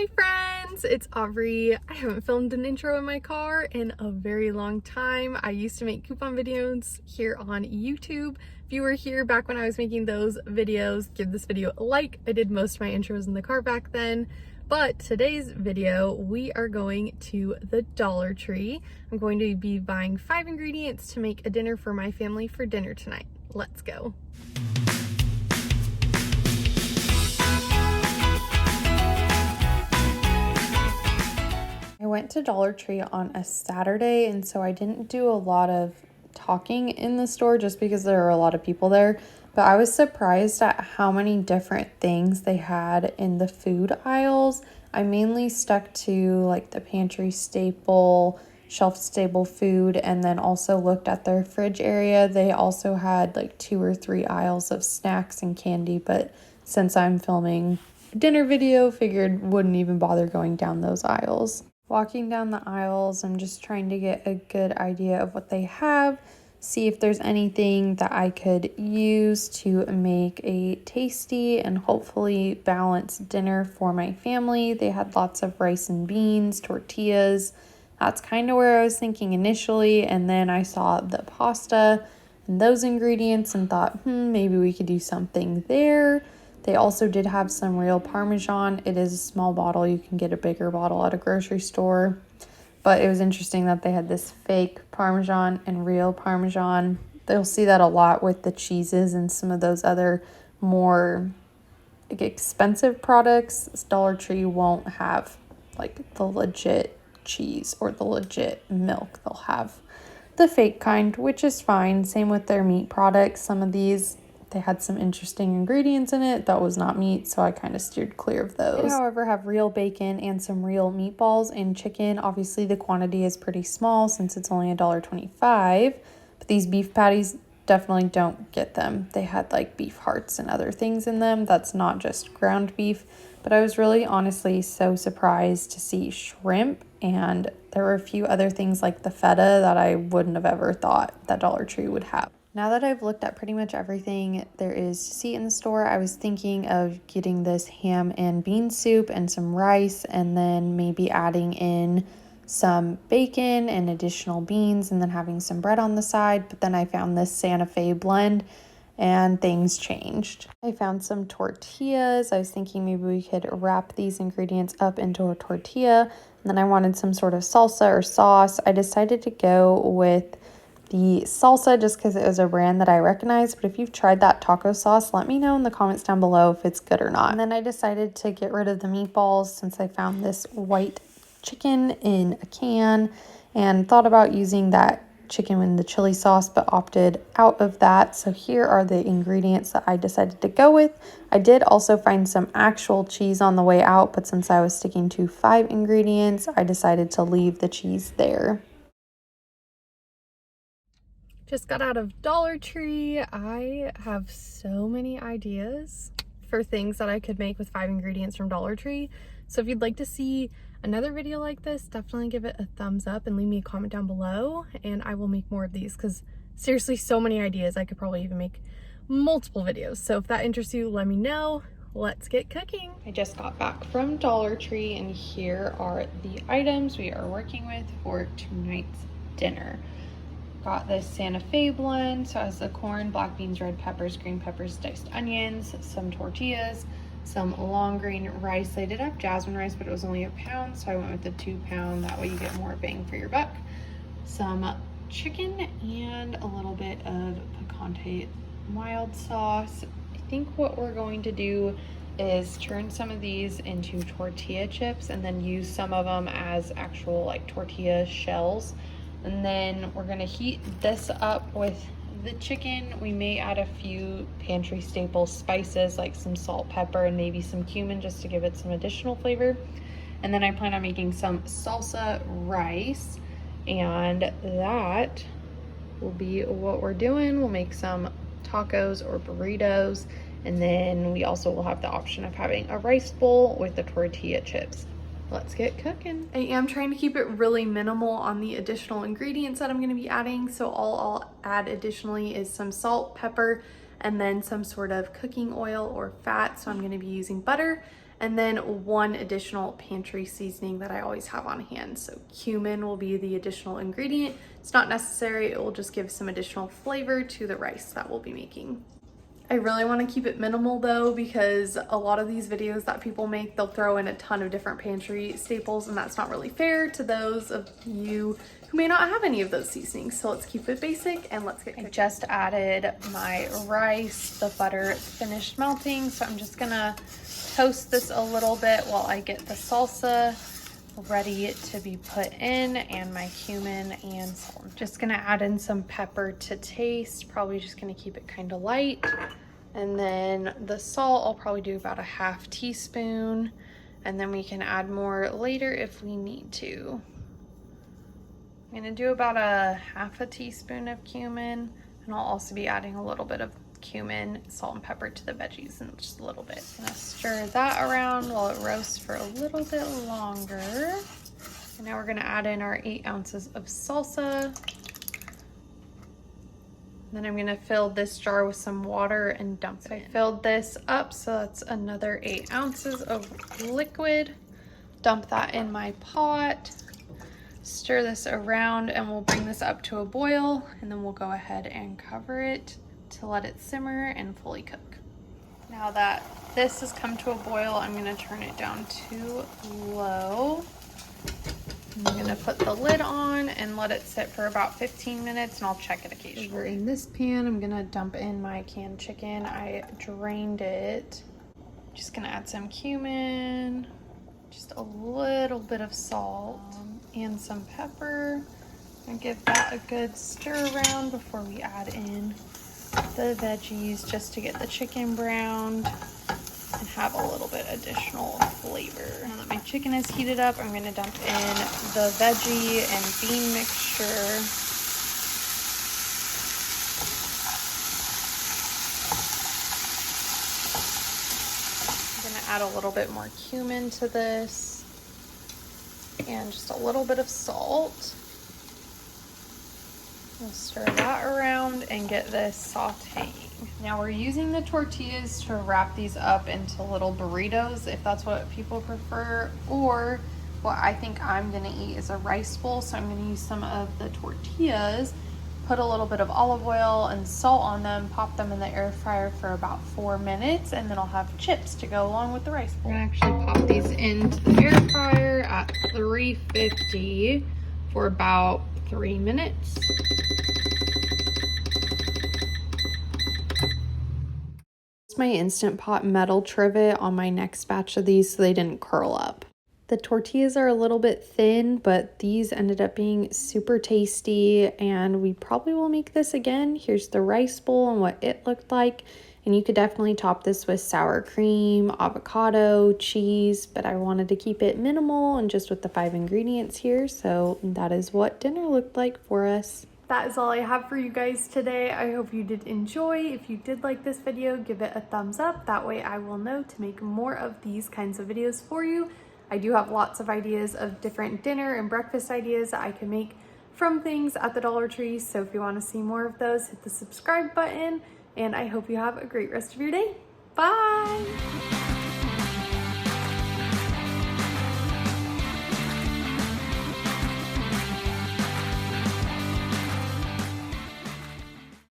Hi friends, it's Aubrey. I haven't filmed an intro in my car in a very long time. I used to make coupon videos here on YouTube. If you were here back when I was making those videos, give this video a like. I did most of my intros in the car back then. But today's video, we are going to the Dollar Tree. I'm going to be buying 5 ingredients to make a dinner for my family for dinner tonight. Let's go. I went to Dollar Tree on a Saturday, and so I didn't do a lot of talking in the store just because there were a lot of people there. But I was surprised at how many different things they had in the food aisles. I mainly stuck to like the pantry staple, shelf stable food, and then also looked at their fridge area. They also had like 2 or 3 aisles of snacks and candy, but since I'm filming a dinner video, figured wouldn't even bother going down those aisles. Walking down the aisles, I'm just trying to get a good idea of what they have, see if there's anything that I could use to make a tasty and hopefully balanced dinner for my family. They had lots of rice and beans, tortillas. That's kind of where I was thinking initially, and then I saw the pasta and those ingredients and thought, maybe we could do something there. They also did have some real Parmesan. It is a small bottle. You can get a bigger bottle at a grocery store. But it was interesting that they had this fake Parmesan and real Parmesan. They'll see that a lot with the cheeses and some of those other more expensive products. Dollar Tree won't have like the legit cheese or the legit milk. They'll have the fake kind, which is fine. Same with their meat products. Some of these, they had some interesting ingredients in it that was not meat, so I kind of steered clear of those. They, however, have real bacon and some real meatballs and chicken. Obviously, the quantity is pretty small since it's only $1.25, but these beef patties definitely don't get them. They had like beef hearts and other things in them. That's not just ground beef, but I was really honestly so surprised to see shrimp, and there were a few other things like the feta that I wouldn't have ever thought that Dollar Tree would have. Now that I've looked at pretty much everything there is to see in the store, I was thinking of getting this ham and bean soup and some rice, and then maybe adding in some bacon and additional beans and then having some bread on the side. But then I found this Santa Fe blend and things changed. I found some tortillas. I was thinking maybe we could wrap these ingredients up into a tortilla. And then I wanted some sort of salsa or sauce. I decided to go with the salsa just because it was a brand that I recognize, but if you've tried that taco sauce, let me know in the comments down below if it's good or not. And then I decided to get rid of the meatballs since I found this white chicken in a can and thought about using that chicken in the chili sauce, but opted out of that. So here are the ingredients that I decided to go with. I did also find some actual cheese on the way out, but since I was sticking to 5 ingredients, I decided to leave the cheese there. Just got out of Dollar Tree. I have so many ideas for things that I could make with 5 ingredients from Dollar Tree. So if you'd like to see another video like this, definitely give it a thumbs up and leave me a comment down below, and I will make more of these because seriously, so many ideas. I could probably even make multiple videos. So if that interests you, let me know. Let's get cooking. I just got back from Dollar Tree, and here are the items we are working with for tonight's dinner. Got this Santa Fe blend, so it has the corn, black beans, red peppers, green peppers, diced onions, some tortillas, some long grain rice. They did have jasmine rice, but it was only a pound, so I went with the 2 pound. That way you get more bang for your buck. Some chicken and a little bit of picante mild sauce. I think what we're going to do is turn some of these into tortilla chips and then use some of them as actual like tortilla shells. And then we're gonna heat this up with the chicken. We may add a few pantry staple spices like some salt, pepper, and maybe some cumin just to give it some additional flavor. And then I plan on making some salsa rice, and that will be what we're doing. We'll make some tacos or burritos, and then we also will have the option of having a rice bowl with the tortilla chips. Let's get cooking. I am trying to keep it really minimal on the additional ingredients that I'm going to be adding. So all I'll add additionally is some salt, pepper, and then some sort of cooking oil or fat. So I'm going to be using butter and then one additional pantry seasoning that I always have on hand. So cumin will be the additional ingredient. It's not necessary, it will just give some additional flavor to the rice that we'll be making. I really want to keep it minimal though, because a lot of these videos that people make, they'll throw in a ton of different pantry staples, and that's not really fair to those of you who may not have any of those seasonings. So let's keep it basic and let's get cooking. I just added my rice. The butter finished melting, so I'm just gonna toast this a little bit while I get the salsa ready to be put in, and my cumin and salt. I'm just gonna add in some pepper to taste, probably just gonna keep it kind of light. And then the salt, I'll probably do about a ½ teaspoon, and then we can add more later if we need to. I'm gonna do about a ½ teaspoon of cumin, and I'll also be adding a little bit of cumin, salt, and pepper to the veggies in just a little bit. I'm gonna stir that around while it roasts for a little bit longer. And now we're gonna add in our 8 ounces of salsa. Then I'm gonna fill this jar with some water and dump it in. I filled this up, so that's another 8 ounces of liquid. Dump that in my pot. Stir this around, and we'll bring this up to a boil, and then we'll go ahead and cover it to let it simmer and fully cook. Now that this has come to a boil, I'm gonna turn it down to low. I'm gonna put the lid on and let it sit for about 15 minutes, and I'll check it occasionally. Over in this pan, I'm gonna dump in my canned chicken. I drained it. Just gonna add some cumin, just a little bit of salt, and some pepper. And give that a good stir around before we add in the veggies, just to get the chicken browned and have a little bit additional flavor. Now that my chicken is heated up, I'm gonna dump in the veggie and bean mixture. I'm gonna add a little bit more cumin to this, and just a little bit of salt. We'll stir that around and get this sauteing. Now we're using the tortillas to wrap these up into little burritos, if that's what people prefer, or what I think I'm gonna eat is a rice bowl. So I'm gonna use some of the tortillas, put a little bit of olive oil and salt on them, pop them in the air fryer for about 4 minutes, and then I'll have chips to go along with the rice bowl. I'm gonna actually pop these into the air fryer at 350 for about 3 minutes. My Instant Pot metal trivet on my next batch of these so they didn't curl up. The tortillas are a little bit thin, but these ended up being super tasty, and we probably will make this again. Here's the rice bowl and what it looked like, and you could definitely top this with sour cream, avocado, cheese, but I wanted to keep it minimal and just with the 5 ingredients here, so that is what dinner looked like for us. That is all I have for you guys today. I hope you did enjoy. If you did like this video, give it a thumbs up. That way I will know to make more of these kinds of videos for you. I do have lots of ideas of different dinner and breakfast ideas that I can make from things at the Dollar Tree. So if you want to see more of those, hit the subscribe button, and I hope you have a great rest of your day. Bye!